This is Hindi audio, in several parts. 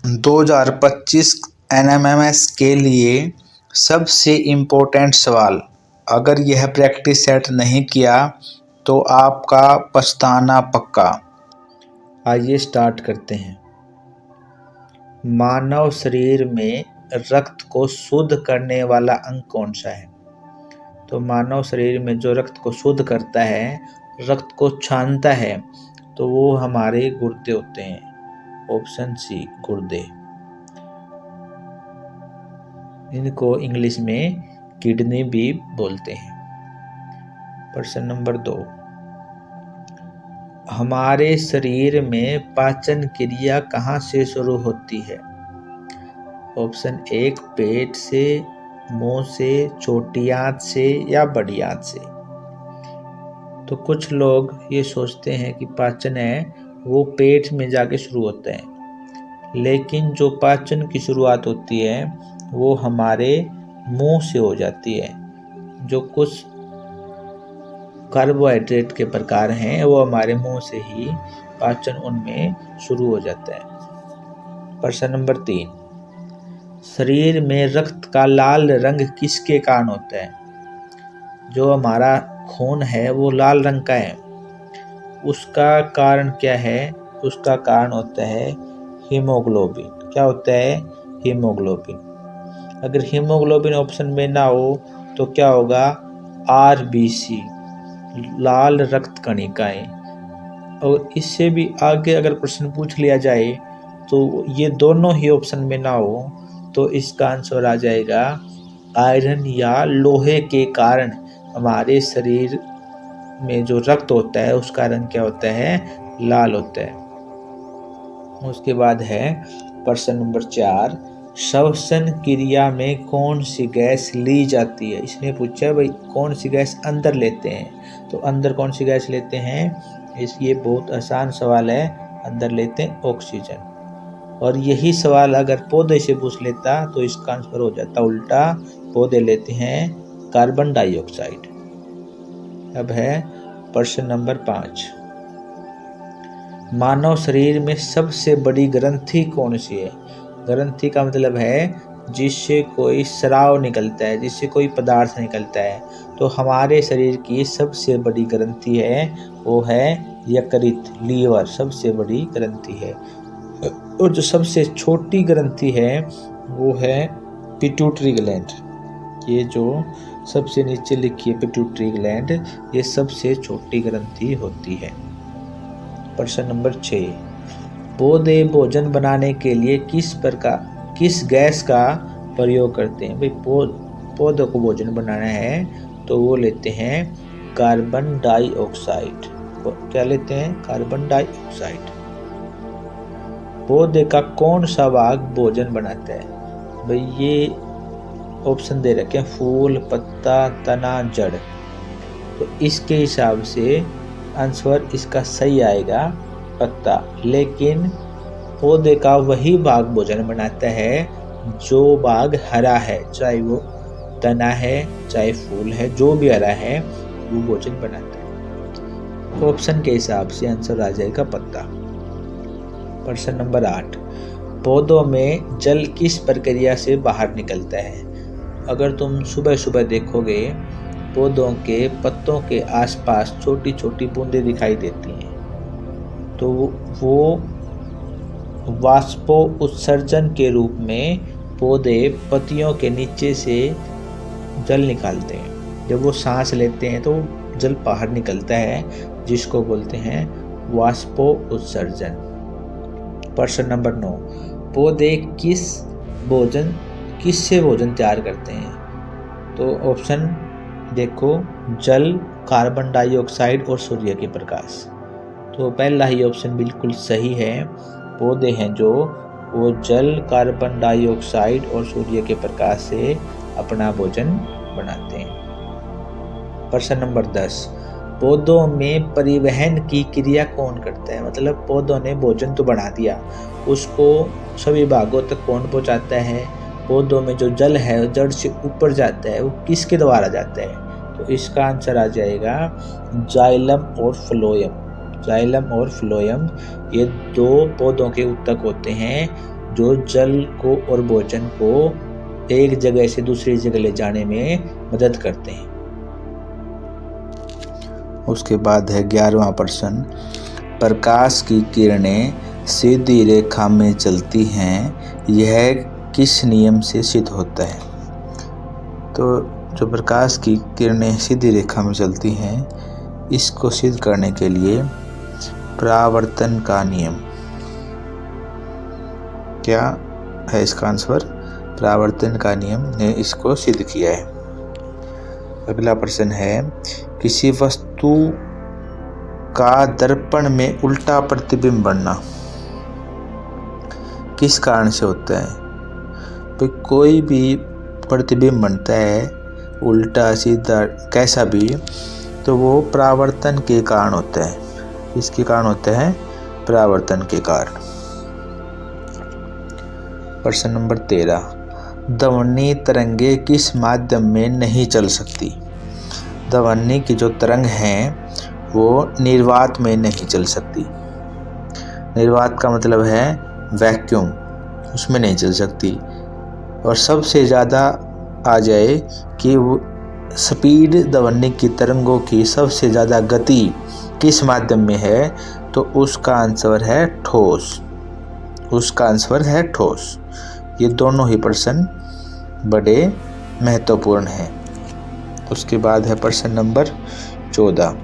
2025 NMMS के लिए सबसे इम्पोर्टेंट सवाल। अगर यह प्रैक्टिस सेट नहीं किया तो आपका पछताना पक्का। आइए स्टार्ट करते हैं। मानव शरीर में रक्त को शुद्ध करने वाला अंग कौन सा है? तो मानव शरीर में जो रक्त को शुद्ध करता है, रक्त को छानता है, तो वो हमारे गुर्दे होते हैं। ऑप्शन सी, गुर्दे। इनको इंग्लिश में किडनी भी बोलते हैं। प्रश्न नंबर 2, हमारे शरीर में पाचन क्रिया कहाँ से शुरू होती है? ऑप्शन 1, पेट से, मुंह से, छोटी आंत से या बड़ी आंत से। तो कुछ लोग ये सोचते हैं कि पाचन है वो पेट में जाके शुरू होता है, लेकिन जो पाचन की शुरुआत होती है वो हमारे मुंह से हो जाती है। जो कुछ कार्बोहाइड्रेट के प्रकार हैं वो हमारे मुंह से ही पाचन उनमें शुरू हो जाता है। प्रश्न नंबर 3, शरीर में रक्त का लाल रंग किसके कारण होता है? जो हमारा खून है वो लाल रंग का है, उसका कारण क्या है? उसका कारण होता है हीमोग्लोबिन। क्या होता है? हीमोग्लोबिन। अगर हीमोग्लोबिन ऑप्शन में ना हो तो क्या होगा? RBC, लाल रक्त कणिकाएं। और इससे भी आगे अगर प्रश्न पूछ लिया जाए तो ये दोनों ही ऑप्शन में ना हो तो इसका आंसर आ जाएगा आयरन या लोहे के कारण हमारे शरीर में जो रक्त होता है उसका रंग क्या होता है? लाल होता है। उसके बाद है प्रश्न नंबर 4, श्वसन क्रिया में कौन सी गैस ली जाती है? इसने पूछा भाई कौन सी गैस अंदर लेते हैं, तो अंदर कौन सी गैस लेते हैं? ये बहुत आसान सवाल है। अंदर लेते हैं ऑक्सीजन। और यही सवाल अगर पौधे से पूछ लेता तो इसका आंसर हो जाता उल्टा, पौधे लेते हैं कार्बन डाइऑक्साइड। अब है प्रश्न नंबर 5, मानव शरीर में सबसे बड़ी ग्रंथि कौन सी है? ग्रंथि का मतलब है जिससे कोई स्राव निकलता है, जिससे कोई पदार्थ निकलता है। तो हमारे शरीर की सबसे बड़ी ग्रंथि है वो है यकृत, लीवर सबसे बड़ी ग्रंथि है। और जो सबसे छोटी ग्रंथि है वो है पिट्यूटरी ग्लैंड। ये जो सबसे नीचे लिखी है पिट्यूटरी ग्लैंड, ये सबसे छोटी ग्रंथि होती है। प्रश्न नंबर 6, पौधे भोजन बनाने के लिए किस गैस का प्रयोग करते हैं? भाई पौधों को भोजन बनाना है तो वो लेते हैं कार्बन डाइऑक्साइड। क्या लेते हैं? Carbon dioxide. पौधे का कौन सा भाग भोजन बनाता है? भाई ये ऑप्शन दे रखे हैं, फूल, पत्ता, तना, जड़। तो इसके हिसाब से आंसर इसका सही आएगा पत्ता। लेकिन पौधे का वही भाग भोजन बनाता है जो भाग हरा है, चाहे वो तना है चाहे फूल है, जो भी हरा है वो भोजन बनाता है। तो ऑप्शन के हिसाब से आंसर आ जाएगा पत्ता। प्रश्न नंबर 8, पौधों में जल किस प्रक्रिया से बाहर निकलता है? अगर तुम सुबह सुबह देखोगे पौधों के पत्तों के आसपास छोटी छोटी बूंदें दिखाई देती हैं, तो वो वाष्पो उत्सर्जन के रूप में पौधे पत्तियों के नीचे से जल निकालते हैं। जब वो सांस लेते हैं तो जल बाहर निकलता है, जिसको बोलते हैं वाष्पो उत्सर्जन। प्रश्न नंबर 9, पौधे किससे भोजन तैयार करते हैं? तो ऑप्शन देखो, जल, कार्बन डाइऑक्साइड और सूर्य के प्रकाश। तो पहला ही ऑप्शन बिल्कुल सही है। पौधे हैं जो वो जल, कार्बन डाइऑक्साइड और सूर्य के प्रकाश से अपना भोजन बनाते हैं। प्रश्न नंबर 10, पौधों में परिवहन की क्रिया कौन करता है? मतलब पौधों ने भोजन तो बना दिया, उसको सभी भागों तक कौन पहुंचाता है? पौधों में जो जल है जड़ से ऊपर जाता है, वो किसके द्वारा जाता है? तो इसका आंसर आ जाएगा जाइलम और फ्लोएम। जाइलम और फ्लोएम ये दो पौधों के ऊतक होते हैं जो जल को और भोजन को एक जगह से दूसरी जगह ले जाने में मदद करते हैं। उसके बाद है 11वां प्रश्न, प्रकाश की किरणें सीधी रेखा में चलती हैं, यह किस नियम से सिद्ध होता है? तो जो प्रकाश की किरणें सीधी रेखा में चलती हैं, इसको सिद्ध करने के लिए परावर्तन का नियम, क्या है इसका आंसर? परावर्तन का नियम ने इसको सिद्ध किया है। अगला प्रश्न है, किसी वस्तु का दर्पण में उल्टा प्रतिबिंब बनना किस कारण से होता है? तो कोई भी प्रतिबिंब बनता है, उल्टा सीधा कैसा भी, तो वो परावर्तन के कारण होता है। इसके कारण होता है परावर्तन के कारण। प्रश्न नंबर 13, ध्वनि तरंगे किस माध्यम में नहीं चल सकती? ध्वनि की जो तरंग हैं वो निर्वात में नहीं चल सकती। निर्वात का मतलब है वैक्यूम, उसमें नहीं चल सकती। और सबसे ज़्यादा आ जाए कि स्पीड ध्वनि की तरंगों की सबसे ज़्यादा गति किस माध्यम में है, तो उसका आंसर है ठोस। उसका आंसर है ठोस। ये दोनों ही प्रश्न बड़े महत्वपूर्ण हैं। उसके बाद है प्रश्न नंबर 14,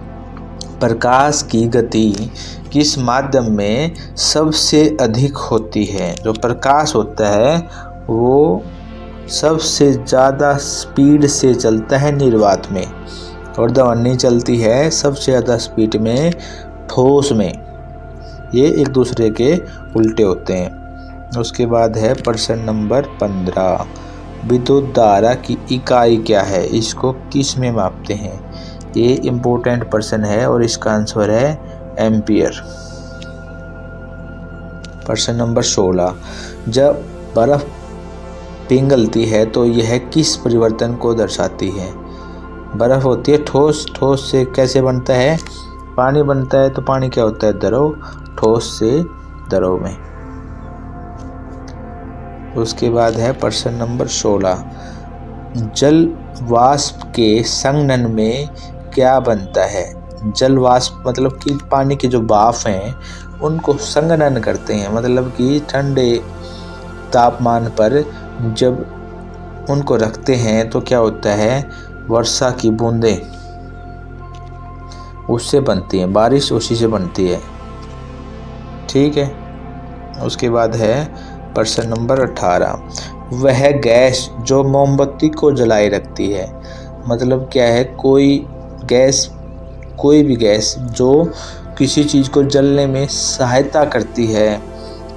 प्रकाश की गति किस माध्यम में सबसे अधिक होती है? जो प्रकाश होता है वो सबसे ज़्यादा स्पीड से चलता है निर्वात में, और ध्वनि चलती है सबसे ज़्यादा स्पीड में ठोस में। ये एक दूसरे के उल्टे होते हैं। उसके बाद है प्रश्न नंबर 15, विद्युत धारा की इकाई क्या है? इसको किस में मापते हैं? ये इम्पोर्टेंट प्रश्न है और इसका आंसर है एम्पियर। प्रश्न नंबर 16, जब बर्फ पिघलती है तो यह किस परिवर्तन को दर्शाती है? बर्फ होती है ठोस, ठोस से कैसे बनता है? पानी बनता है, तो पानी क्या होता है? द्रव, ठोस से द्रव में। उसके बाद है प्रश्न नंबर 16, जल वाष्प के संघनन में क्या बनता है? जल वाष्प मतलब कि पानी के जो भाप हैं उनको संघनन करते हैं, मतलब कि ठंडे तापमान पर जब उनको रखते हैं तो क्या होता है? वर्षा की बूंदें उससे बनती हैं, बारिश उसी से बनती है। ठीक है। उसके बाद है प्रश्न नंबर 18, वह गैस जो मोमबत्ती को जलाए रखती है, मतलब क्या है? कोई भी गैस जो किसी चीज़ को जलने में सहायता करती है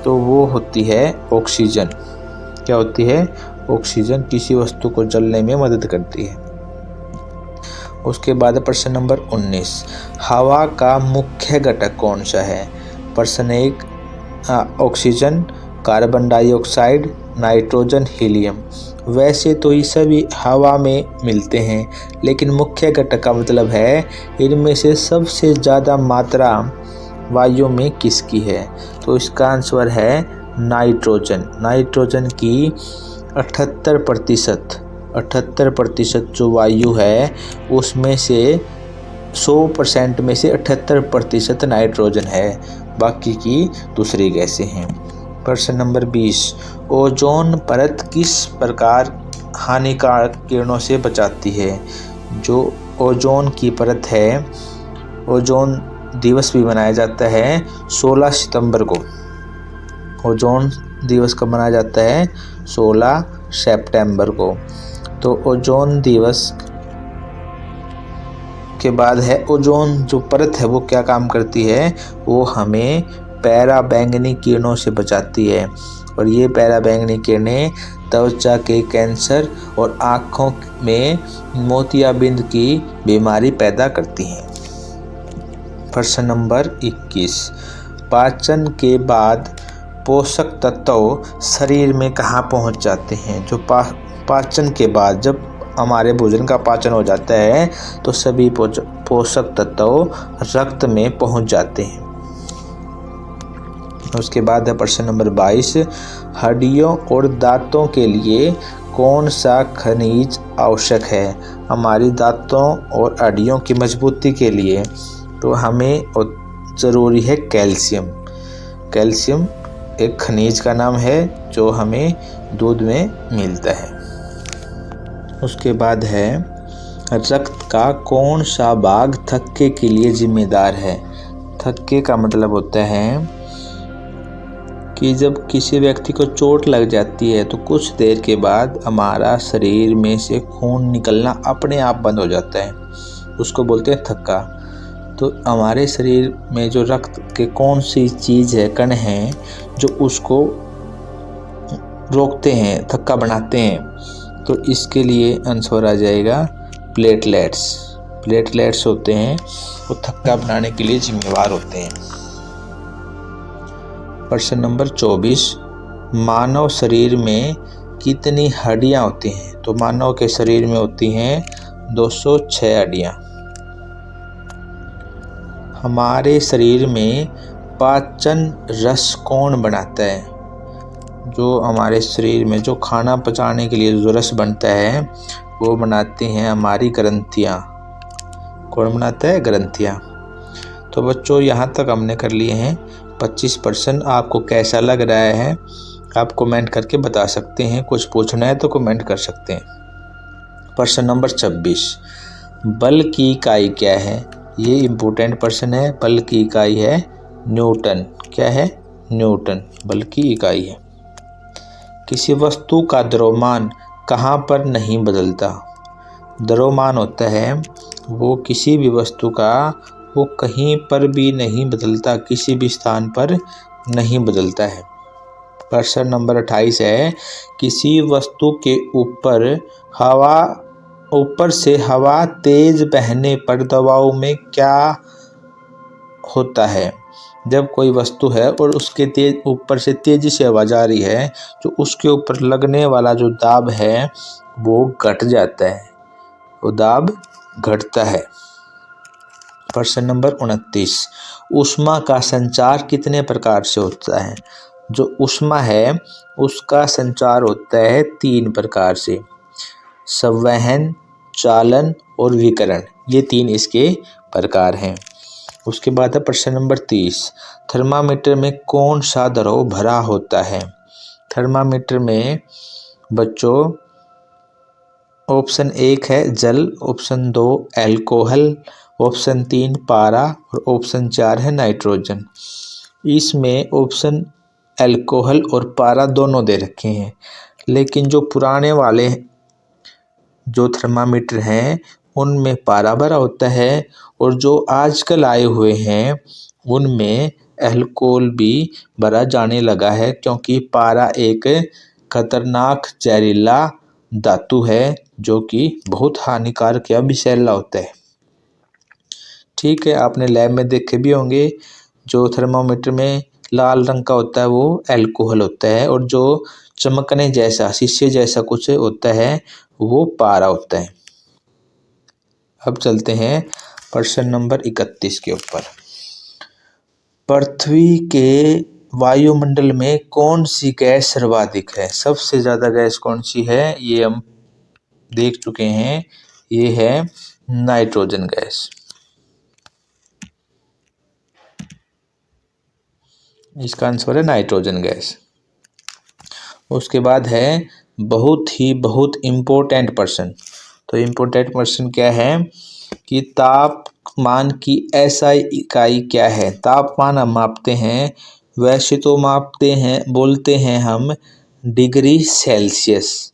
तो वो होती है ऑक्सीजन। क्या होती है? ऑक्सीजन किसी वस्तु को जलने में मदद करती है। उसके बाद प्रश्न नंबर 19, हवा का मुख्य घटक कौन सा है? प्रश्न 1, oxygen, carbon dioxide, nitrogen, helium. वैसे तो ये सभी हवा में मिलते हैं, लेकिन मुख्य घटक का मतलब है इनमें से सबसे ज़्यादा मात्रा वायु में किसकी है? तो इसका आंसर है नाइट्रोजन। नाइट्रोजन की 78% जो वायु है उसमें से 100% में से 78% नाइट्रोजन है, बाकी की दूसरी गैसें हैं। प्रश्न नंबर 20, ओजोन परत किस प्रकार हानिकारक किरणों से बचाती है? जो ओजोन की परत है, ओजोन दिवस भी मनाया जाता है 16 सितंबर को। ओजोन दिवस कब मनाया जाता है? 16 सितंबर को। तो ओजोन दिवस के बाद है ओजोन जो परत है वो क्या काम करती है? वो हमें पराबैंगनी किरणों से बचाती है, और ये पराबैंगनी किरणें त्वचा के कैंसर और आँखों में मोतियाबिंद की बीमारी पैदा करती हैं। प्रश्न नंबर 21, पाचन के बाद पोषक तत्व शरीर में कहाँ पहुँच जाते हैं? जो पाचन के बाद जब हमारे भोजन का पाचन हो जाता है तो सभी पोषक तत्व रक्त में पहुँच जाते हैं। उसके बाद है प्रश्न नंबर 22, हड्डियों और दांतों के लिए कौन सा खनिज आवश्यक है? हमारी दांतों और हड्डियों की मजबूती के लिए तो हमें ज़रूरी है कैल्शियम। कैल्शियम एक खनिज का नाम है जो हमें दूध में मिलता है। उसके बाद है, रक्त का कौन सा भाग थक्के के लिए जिम्मेदार है? थक्के का मतलब होता है कि जब किसी व्यक्ति को चोट लग जाती है तो कुछ देर के बाद हमारा शरीर में से खून निकलना अपने आप बंद हो जाता है, उसको बोलते हैं थक्का। तो हमारे शरीर में जो रक्त के कौन सी चीज़ है, कण हैं, जो उसको रोकते हैं, थक्का बनाते हैं, तो इसके लिए आंसर आ जाएगा प्लेटलेट्स। प्लेटलेट्स होते हैं वो थक्का बनाने के लिए जिम्मेवार होते हैं। प्रश्न नंबर 24, मानव शरीर में कितनी हड्डियां होती हैं? तो मानव के शरीर में होती हैं 206 हड्डियां। हमारे शरीर में पाचन रस कौन बनाता है? जो हमारे शरीर में जो खाना पचाने के लिए जो रस बनता है वो बनाती हैं हमारी ग्रंथियाँ। कौन बनाता है? ग्रंथियाँ। तो बच्चों यहाँ तक हमने कर लिए हैं 25%। आपको कैसा लग रहा है आप कमेंट करके बता सकते हैं। कुछ पूछना है तो कमेंट कर सकते हैं। प्रश्न नंबर 26, बल की इकाई क्या है? ये इम्पोर्टेंट प्रश्न है। बल की इकाई है न्यूटन। क्या है? न्यूटन बल की इकाई है। किसी वस्तु का द्रव्यमान कहाँ पर नहीं बदलता? द्रव्यमान होता है वो किसी भी वस्तु का, वो कहीं पर भी नहीं बदलता, किसी भी स्थान पर नहीं बदलता है। प्रश्न नंबर 28 है, किसी वस्तु के ऊपर से हवा तेज बहने पर दबाव में क्या होता है? जब कोई वस्तु है और उसके ऊपर से तेजी से हवा जा रही है तो उसके ऊपर लगने वाला जो दाब है वो घट जाता है, वो दाब घटता है। प्रश्न नंबर 29, ऊष्मा का संचार कितने प्रकार से होता है? जो ऊष्मा है उसका संचार होता है 3 प्रकार से, संवहन, चालन और विकिरण। ये 3 इसके प्रकार हैं। उसके बाद है प्रश्न नंबर 30, थर्मामीटर में कौन सा द्रव भरा होता है? थर्मामीटर में बच्चों ऑप्शन 1 है जल, ऑप्शन 2 अल्कोहल, ऑप्शन 3 पारा और ऑप्शन 4 है नाइट्रोजन। इसमें ऑप्शन अल्कोहल और पारा दोनों दे रखे हैं, लेकिन जो पुराने वाले जो थर्मामीटर हैं उनमें पारा भरा होता है और जो आजकल आए हुए हैं उनमें अल्कोहल भी भरा जाने लगा है, क्योंकि पारा एक खतरनाक जहरीला धातु है जो कि बहुत हानिकारक या विषैला होता है। ठीक है, आपने लैब में देखे भी होंगे जो थर्मामीटर में लाल रंग का होता है वो अल्कोहल होता है और जो चमकने जैसा शीशे जैसा कुछ होता है वो पारा होता है। अब चलते हैं प्रश्न नंबर 31 के ऊपर। पृथ्वी के वायुमंडल में कौन सी गैस सर्वाधिक है? सबसे ज़्यादा गैस कौन सी है ये हम देख चुके हैं, ये है नाइट्रोजन गैस। इसका आंसर है नाइट्रोजन गैस। उसके बाद है बहुत इम्पोर्टेंट प्रश्न। तो इम्पोर्टेंट प्रश्न क्या है कि तापमान की एसआई इकाई क्या है? तापमान हम मापते हैं, वैसे तो मापते हैं, बोलते हैं हम डिग्री सेल्सियस।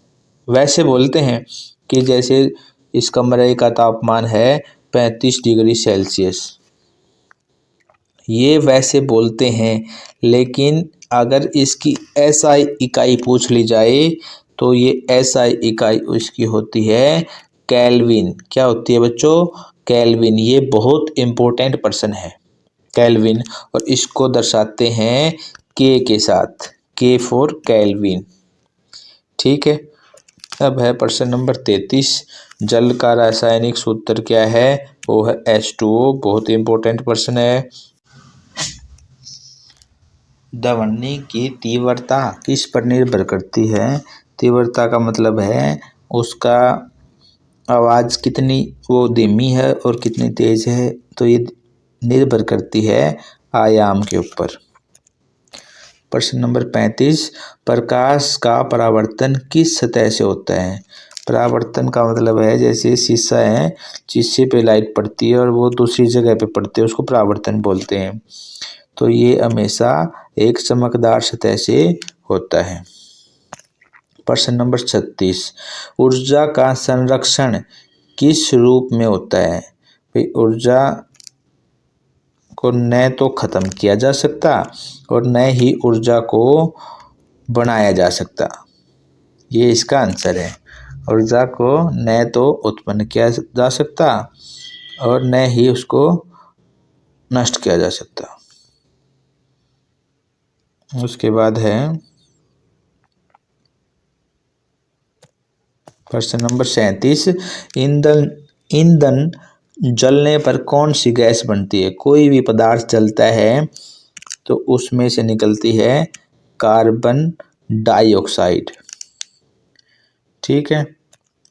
वैसे बोलते हैं कि जैसे इस कमरे का तापमान है 35 डिग्री सेल्सियस, ये वैसे बोलते हैं, लेकिन अगर इसकी एसआई इकाई पूछ ली जाए तो ये एसआई इकाई उसकी होती है केल्विन। क्या होती है बच्चों? केल्विन। ये बहुत इम्पोर्टेंट प्रश्न है केल्विन, और इसको दर्शाते हैं के साथ, के फॉर केल्विन। ठीक है। अब है प्रश्न नंबर 33, जल का रासायनिक सूत्र क्या है? वो है H2O। बहुत इम्पोर्टेंट प्रश्न है। ध्वनि की तीव्रता किस पर निर्भर करती है? तीव्रता का मतलब है उसका आवाज़ कितनी वो धीमी है और कितनी तेज है, तो ये निर्भर करती है आयाम के ऊपर। प्रश्न नंबर 35, प्रकाश का परावर्तन किस सतह से होता है? परावर्तन का मतलब है जैसे शीशा है, शीशे पे लाइट पड़ती है और वो दूसरी जगह पे पड़ती है, उसको परावर्तन बोलते हैं। तो ये हमेशा एक चमकदार सतह से होता है। प्रश्न नंबर 36, ऊर्जा का संरक्षण किस रूप में होता है? भाई ऊर्जा को न तो खत्म किया जा सकता और न ही ऊर्जा को बनाया जा सकता, ये इसका आंसर है। ऊर्जा को न तो उत्पन्न किया जा सकता और न ही उसको नष्ट किया जा सकता। उसके बाद है प्रश्न नंबर 37, ईंधन ईंधन जलने पर कौन सी गैस बनती है? कोई भी पदार्थ जलता है तो उसमें से निकलती है कार्बन डाइऑक्साइड। ठीक है।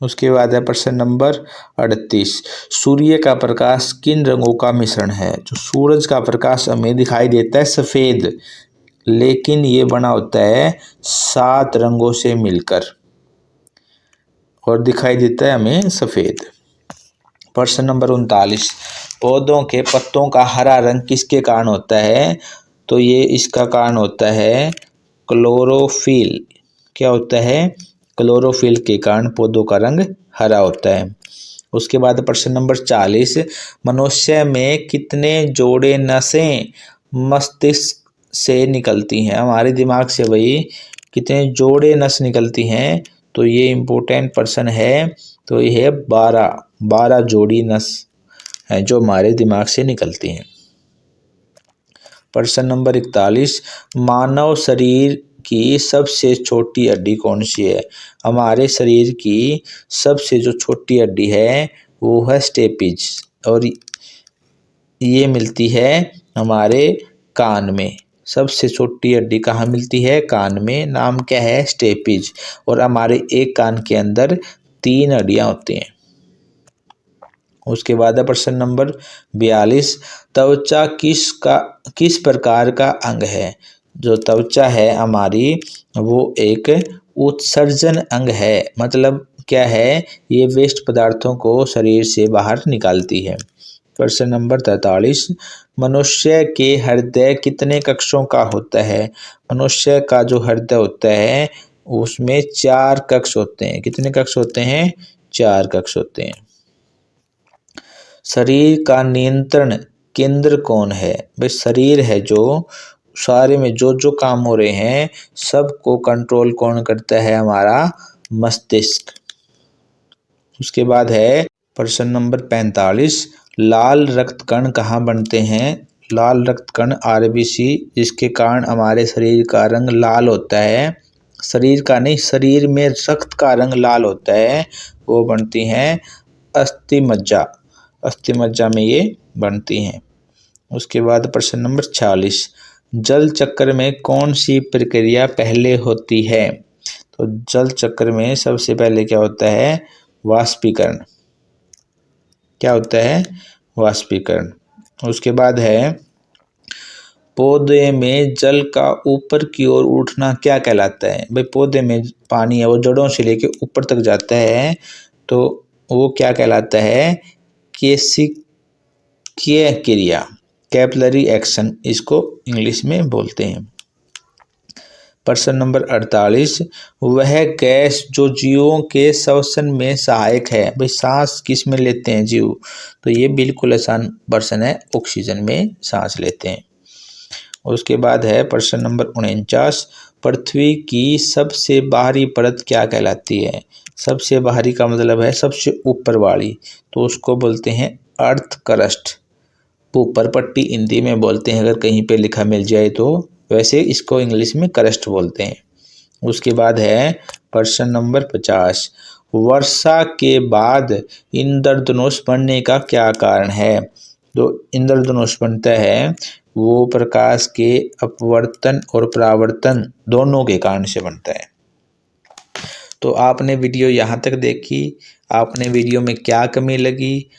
उसके बाद है प्रश्न नंबर 38, सूर्य का प्रकाश किन रंगों का मिश्रण है? जो सूरज का प्रकाश हमें दिखाई देता है सफ़ेद, लेकिन ये बना होता है 7 रंगों से मिलकर और दिखाई देता है हमें सफ़ेद। प्रश्न नंबर 39, पौधों के पत्तों का हरा रंग किसके कारण होता है? तो ये इसका कारण होता है क्लोरोफिल। क्या होता है? क्लोरोफिल के कारण पौधों का रंग हरा होता है। उसके बाद प्रश्न नंबर 40, मनुष्य में कितने जोड़े नसें मस्तिष्क से निकलती हैं? हमारे दिमाग से भाई कितने जोड़े नस निकलती हैं? तो ये इम्पोर्टेंट प्रश्न है। तो ये है 12 जोड़ी नस हैं जो हमारे दिमाग से निकलती हैं। प्रश्न नंबर 41, मानव शरीर की सबसे छोटी हड्डी कौन सी है? हमारे शरीर की सबसे जो छोटी हड्डी है वो है स्टेपिज, और ये मिलती है हमारे कान में। सबसे छोटी हड्डी कहाँ मिलती है? कान में। नाम क्या है? स्टेपिज। और हमारे एक कान के अंदर 3 हड्डियां होती हैं। उसके बाद है प्रश्न नंबर 42, त्वचा किस प्रकार का अंग है? जो त्वचा है हमारी वो एक उत्सर्जन अंग है। मतलब क्या है? ये वेस्ट पदार्थों को शरीर से बाहर निकालती है। प्रश्न नंबर 43, मनुष्य के हृदय कितने कक्षों का होता है? मनुष्य का जो हृदय होता है उसमें 4 कक्ष होते हैं। कितने कक्ष होते हैं? 4 कक्ष होते हैं। शरीर का नियंत्रण केंद्र कौन है? भाई शरीर है जो सारे में जो जो काम हो रहे हैं सबको कंट्रोल कौन करता है? हमारा मस्तिष्क। उसके बाद है प्रश्न नंबर 45, लाल रक्त कण कहाँ बनते हैं? लाल रक्त कण आरबीसी, जिसके कारण हमारे शरीर का रंग लाल होता है। शरीर का नहीं, शरीर में रक्त का रंग लाल होता है, वो बनती हैं अस्थि मज्जा। अस्थि मज्जा में ये बनती हैं। उसके बाद प्रश्न नंबर 46, जल चक्र में कौन सी प्रक्रिया पहले होती है? तो जल चक्र में सबसे पहले क्या होता है? वाष्पीकरण। क्या होता है? वाष्पीकरण। उसके बाद है पौधे में जल का ऊपर की ओर उठना क्या कहलाता है? भाई पौधे में पानी है वो जड़ों से लेके ऊपर तक जाता है, तो वो क्या कहलाता है? केशिकीय क्रिया, कैपिलरी एक्शन इसको इंग्लिश में बोलते हैं। प्रश्न नंबर 48, वह गैस जो जीवों के श्वसन में सहायक है। भाई सांस किस में लेते हैं जीव? तो ये बिल्कुल आसान प्रश्न है, ऑक्सीजन में सांस लेते हैं। उसके बाद है प्रश्न नंबर 49, पृथ्वी की सबसे बाहरी परत क्या कहलाती है? सबसे बाहरी का मतलब है सबसे ऊपर वाली, तो उसको बोलते हैं अर्थ क्रस्ट। ऊपर पट्टी हिंदी में बोलते हैं अगर कहीं पे लिखा मिल जाए तो, वैसे इसको इंग्लिश में क्रस्ट बोलते हैं। उसके बाद है प्रश्न नंबर 50, वर्षा के बाद इंद्रधनुष बनने का क्या कारण है? जो इंद्रधनुष बनता है वो प्रकाश के अपवर्तन और परावर्तन दोनों के कारण से बनता है। तो आपने वीडियो यहाँ तक देखी, आपने वीडियो में क्या कमी लगी